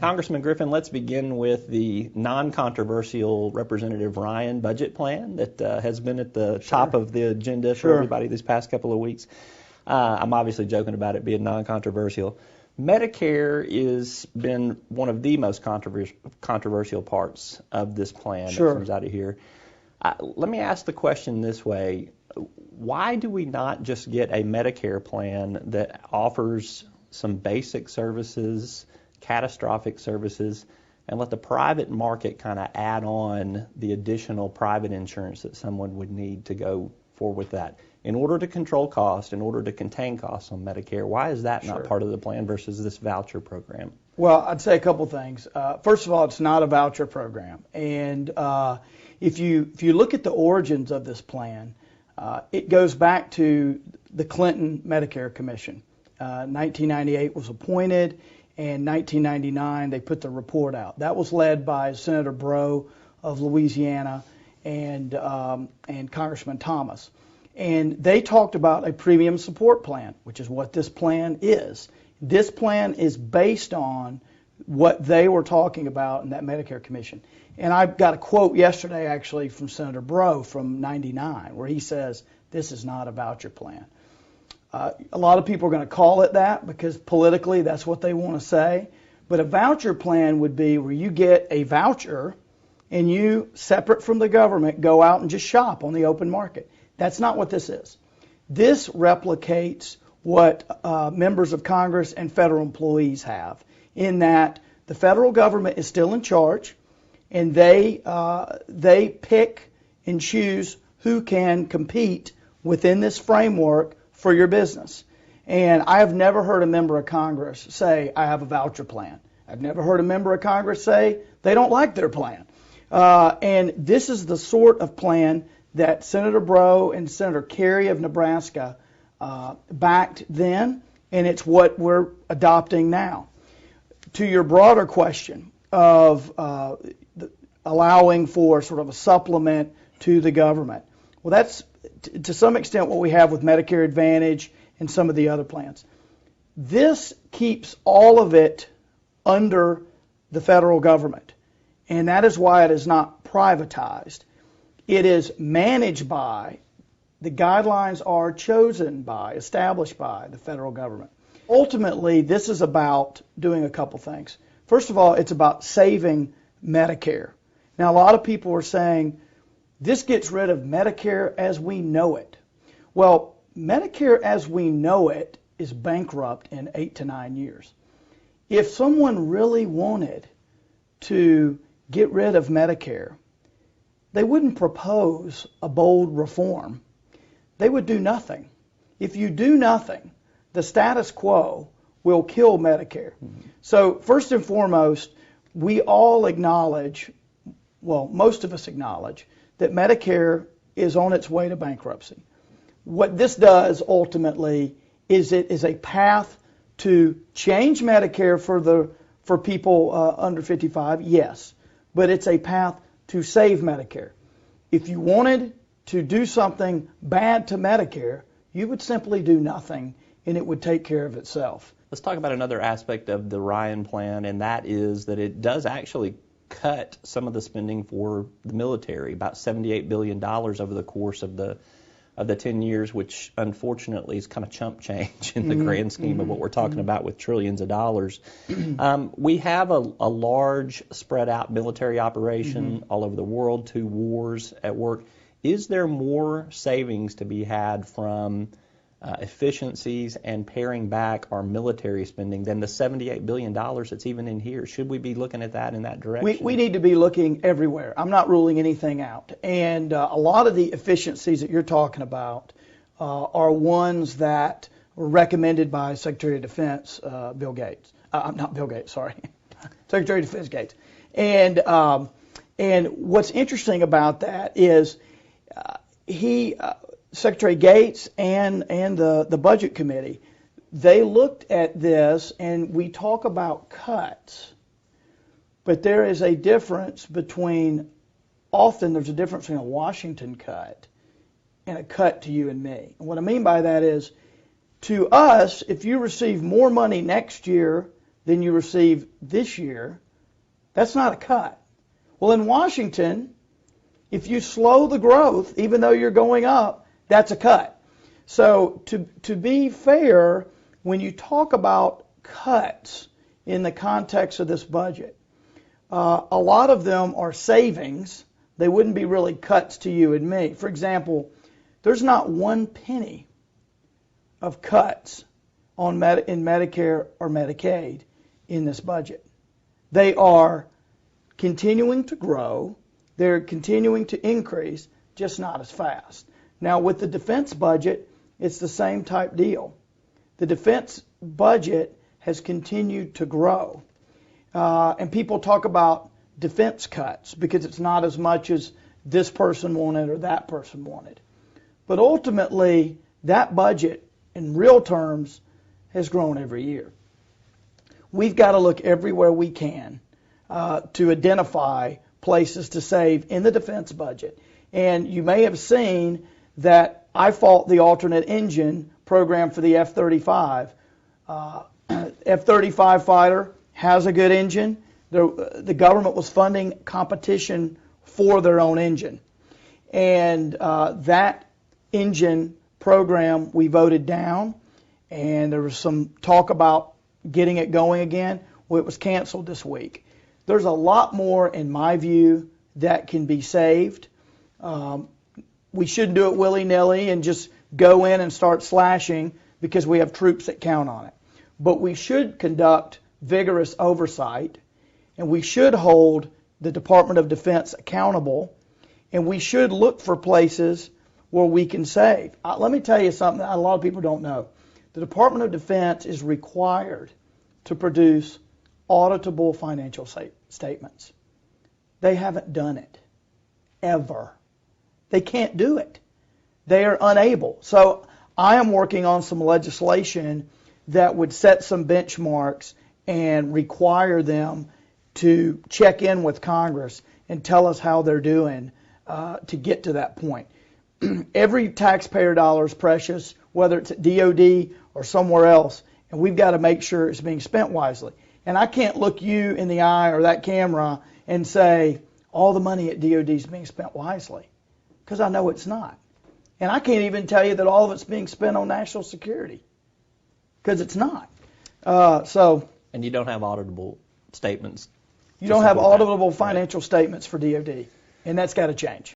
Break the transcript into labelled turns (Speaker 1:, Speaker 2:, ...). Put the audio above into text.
Speaker 1: Congressman Griffin, let's begin with the non-controversial Representative Ryan budget plan that has been at the top of the agenda for everybody these past couple of weeks. I'm obviously joking about it being non-controversial. Medicare has been one of the most controversial parts of this plan that comes out of here. Let me ask the question this way. Why do we not just get a Medicare plan that offers some basic services, catastrophic services, and let the private market kind of add on the additional private insurance that someone would need to go forward with that? In order to control cost, in order to contain costs on Medicare, why is that not part of the plan versus this voucher program?
Speaker 2: Well, I'd say a couple things. First of all, it's not a voucher program. And if you look at the origins of this plan, it goes back to the Clinton Medicare Commission. 1998 was appointed, and 1999 they put the report out. That was led by Senator Breaux of Louisiana and Congressman Thomas. And they talked about a premium support plan, which is what this plan is. This plan is based on what they were talking about in that Medicare Commission. And I got a quote yesterday, actually, from Senator Breaux from '99, where he says, this is not a voucher plan. A lot of people are going to call it that because politically that's what they want to say. But a voucher plan would be where you get a voucher and you, separate from the government, go out and just shop on the open market. That's not what this is. This replicates what members of Congress and federal employees have, in that the federal government is still in charge, and they pick and choose who can compete within this framework for your business. And I have never heard a member of Congress say, I have a voucher plan. I've never heard a member of Congress say they don't like their plan. And this is the sort of plan that Senator Breaux and Senator Kerry of Nebraska backed then, and it's what we're adopting now. To your broader question of allowing for sort of a supplement to the government, well, that's to some extent what we have with Medicare Advantage and some of the other plans. This keeps all of it under the federal government, and that is why it is not privatized. It is managed by, the guidelines are chosen by, established by the federal government. Ultimately, this is about doing a couple things. First of all, it's about saving Medicare. Now, a lot of people are saying, this gets rid of Medicare as we know it. Well, Medicare as we know it is bankrupt in 8 to 9 years. If someone really wanted to get rid of Medicare, they wouldn't propose a bold reform. They would do nothing. If you do nothing, the status quo will kill Medicare. So first and foremost, we all acknowledge, well, most of us acknowledge, that Medicare is on its way to bankruptcy. What this does ultimately is it is a path to change Medicare for people under 55, yes, but it's a path to save Medicare. If you wanted to do something bad to Medicare, you would simply do nothing, and it would take care of itself.
Speaker 1: Let's talk about another aspect of the Ryan plan, and that is that it does actually cut some of the spending for the military, about $78 billion over the course of the 10 years, which unfortunately is kind of chump change in the grand scheme of what we're talking about with trillions of dollars. We have a large spread out military operation all over the world, 2 wars at work. Is there more savings to be had from efficiencies and paring back our military spending than the $78 billion that's even in here? Should we be looking at that in that direction?
Speaker 2: We need to be looking everywhere. I'm not ruling anything out. And a lot of the efficiencies that you're talking about are ones that were recommended by Secretary of Defense Bill Gates. Not Bill Gates, sorry. Secretary of Defense Gates. And what's interesting about that is Secretary Gates and the Budget Committee, they looked at this, and we talk about cuts, but there is a difference between, often there's a difference between a Washington cut and a cut to you and me. And what I mean by that is, to us, if you receive more money next year than you receive this year, that's not a cut. Well, in Washington, if you slow the growth, even though you're going up, that's a cut. So to be fair, when you talk about cuts in the context of this budget, a lot of them are savings. They wouldn't be really cuts to you and me. For example, there's not one penny of cuts in Medicare or Medicaid in this budget. They are continuing to grow. They're continuing to increase, just not as fast. Now, with the defense budget, it's the same type deal. The defense budget has continued to grow. And people talk about defense cuts because it's not as much as this person wanted or that person wanted. But ultimately, that budget, in real terms, has grown every year. We've got to look everywhere we can to identify places to save in the defense budget. And you may have seen that I fought the alternate engine program for the F-35. F-35 fighter has a good engine. The government was funding competition for their own engine. And that engine program we voted down, and there was some talk about getting it going again. Well, it was canceled this week. There's a lot more, in my view, that can be saved. We shouldn't do it willy-nilly and just go in and start slashing because we have troops that count on it. But we should conduct vigorous oversight, and we should hold the Department of Defense accountable, and we should look for places where we can save. Let me tell you something that a lot of people don't know. The Department of Defense is required to produce auditable financial statements. They haven't done it, ever. They can't do it. They are unable. So I am working on some legislation that would set some benchmarks and require them to check in with Congress and tell us how they're doing to get to that point. Every taxpayer dollar is precious, whether it's at DOD or somewhere else, and we've got to make sure it's being spent wisely. And I can't look you in the eye or that camera and say all the money at DOD is being spent wisely, because I know it's not. And I can't even tell you that all of it's being spent on national security, because it's not.
Speaker 1: And you don't have auditable statements.
Speaker 2: You don't have auditable financial statements for DOD, and that's got to change.